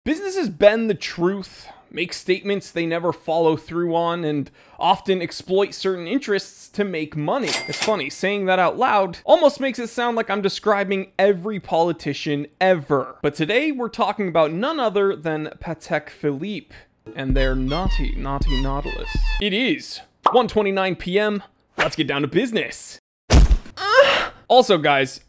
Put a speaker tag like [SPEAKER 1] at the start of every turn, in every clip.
[SPEAKER 1] Businesses bend the truth, make statements they never follow through on, and often exploit certain interests to make money. It's funny, saying that out loud almost makes it sound like I'm describing every politician ever. But today we're talking about none other than Patek Philippe and their naughty Nautilus. It is 1:29 p.m. Let's get down to business. Also, guys,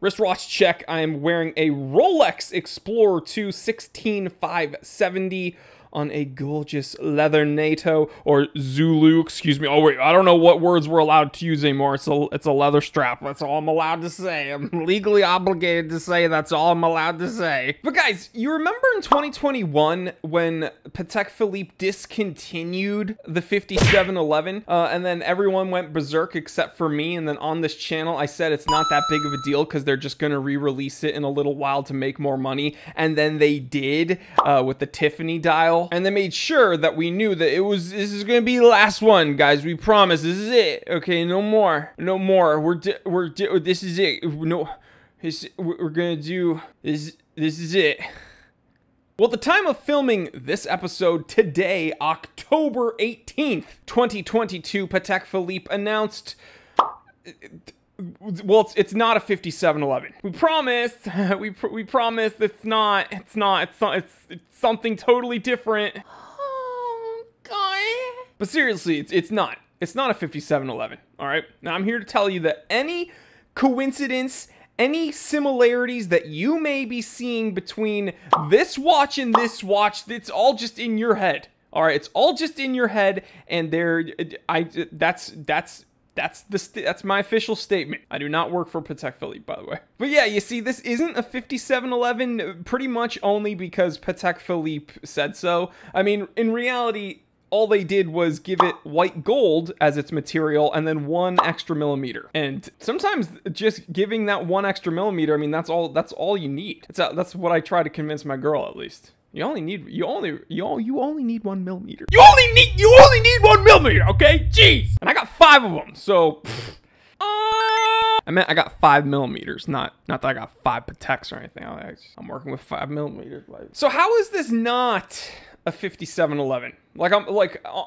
[SPEAKER 1] wristwatch check. I am wearing a Rolex Explorer 2 16570 on a gorgeous leather NATO or Zulu, excuse me. Oh wait, I don't know what words we're allowed to use anymore. It's a leather strap. That's all I'm allowed to say. I'm legally obligated to say that's all I'm allowed to say. But guys, you remember in 2021 when Patek Philippe discontinued the 5711 and then everyone went berserk except for me, and then on this channel I said it's not that big of a deal because they're just gonna re-release it in a little while to make more money, and then they did with the Tiffany dial. And they made sure that we knew that this is gonna be the last one, guys. We promise. This is it. Okay, no more. This is it. No, we're gonna do this. This is it. Well, at the time of filming this episode today, October 18th, 2022, Patek Philippe announced. Well, it's not a 5711. We promised. We promised it's not. It's something totally different. Oh, God. But seriously, it's not. It's not a 5711. All right. Now I'm here to tell you that any coincidence, any similarities that you may be seeing between this watch and this watch, it's all just in your head. All right. It's all just in your head, and that's my official statement. I do not work for Patek Philippe, by the way. But yeah, you see, this isn't a 5711 pretty much only because Patek Philippe said so. I mean, in reality, all they did was give it white gold as its material and then 1 extra millimeter. And sometimes just giving that 1 extra millimeter, I mean, that's all you need. That's what I try to convince my girl, at least. You only need 1 millimeter. You only need 1 millimeter, okay? Jeez. And I got 5 of them, so. I meant I got 5 millimeters, not that I got 5 Pateks or anything. I'm working with 5 millimeters. So how is this not a 5711?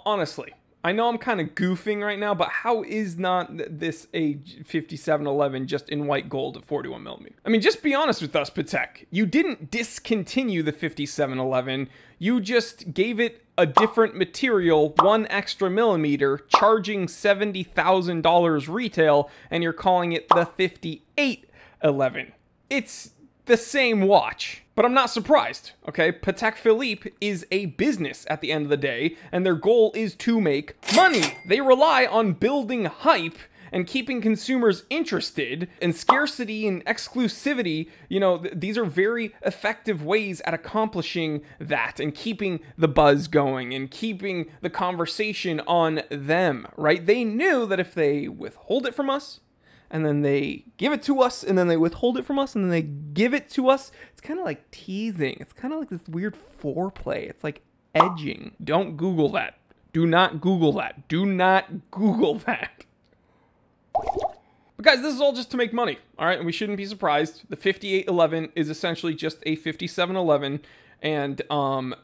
[SPEAKER 1] Honestly. I know I'm kind of goofing right now, but how is not this a 5711 just in white gold at 41 millimeter? I mean, just be honest with us, Patek. You didn't discontinue the 5711. You just gave it a different material, 1 extra millimeter, charging $70,000 retail, and you're calling it the 5811. It's the same watch. But I'm not surprised, okay? Patek Philippe is a business at the end of the day, and their goal is to make money. They rely on building hype and keeping consumers interested, and scarcity and exclusivity, you know, these are very effective ways at accomplishing that and keeping the buzz going and keeping the conversation on them, right? They knew that if they withhold it from us, and then they give it to us, and then they withhold it from us, and then they give it to us. It's kind of like teasing. It's kind of like this weird foreplay. It's like edging. Don't Google that. Do not Google that. Do not Google that. But guys, this is all just to make money, all right? And we shouldn't be surprised. The 5811 is essentially just a 5711, and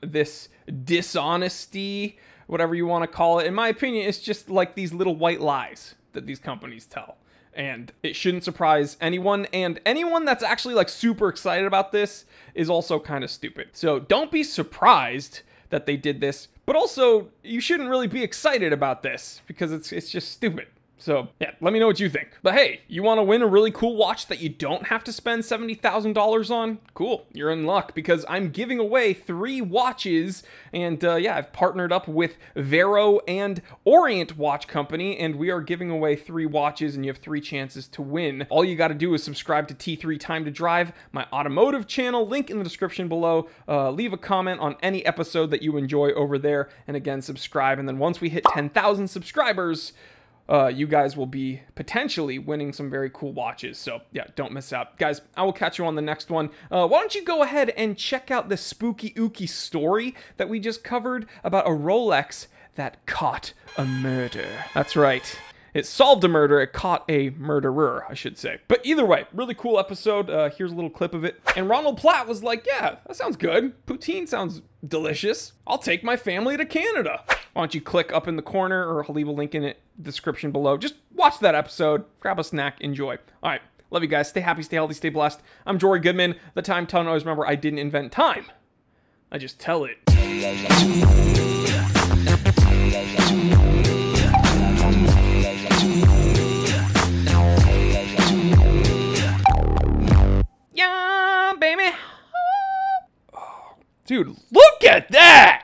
[SPEAKER 1] this dishonesty, whatever you want to call it, in my opinion, it's just like these little white lies that these companies tell. And it shouldn't surprise anyone, and anyone that's actually like super excited about this is also kind of stupid. So don't be surprised that they did this, but also you shouldn't really be excited about this because it's just stupid. So yeah, let me know what you think. But hey, you want to win a really cool watch that you don't have to spend $70,000 on? Cool, you're in luck because I'm giving away 3 watches, and yeah, I've partnered up with Vero and Orient Watch Company, and we are giving away 3 watches, and you have 3 chances to win. All you got to do is subscribe to T3 Time to Drive, my automotive channel, link in the description below. Leave a comment on any episode that you enjoy over there, and again, subscribe. And then once we hit 10,000 subscribers, you guys will be potentially winning some very cool watches. So yeah, don't miss out. Guys, I will catch you on the next one. Why don't you go ahead and check out the spooky ooky story that we just covered about a Rolex that caught a murder. That's right. It solved a murder. It caught a murderer, I should say. But either way, really cool episode. Here's a little clip of it. And Ronald Platt was like, yeah, that sounds good. Poutine sounds delicious. I'll take my family to Canada. Why don't you click up in the corner, or I'll leave a link in the description below. Just watch that episode, grab a snack, enjoy. All right, love you guys. Stay happy, stay healthy, stay blessed. I'm Jory Goodman, the time teller. Always remember, I didn't invent time. I just tell it. Yeah, baby. Oh, dude, look at that!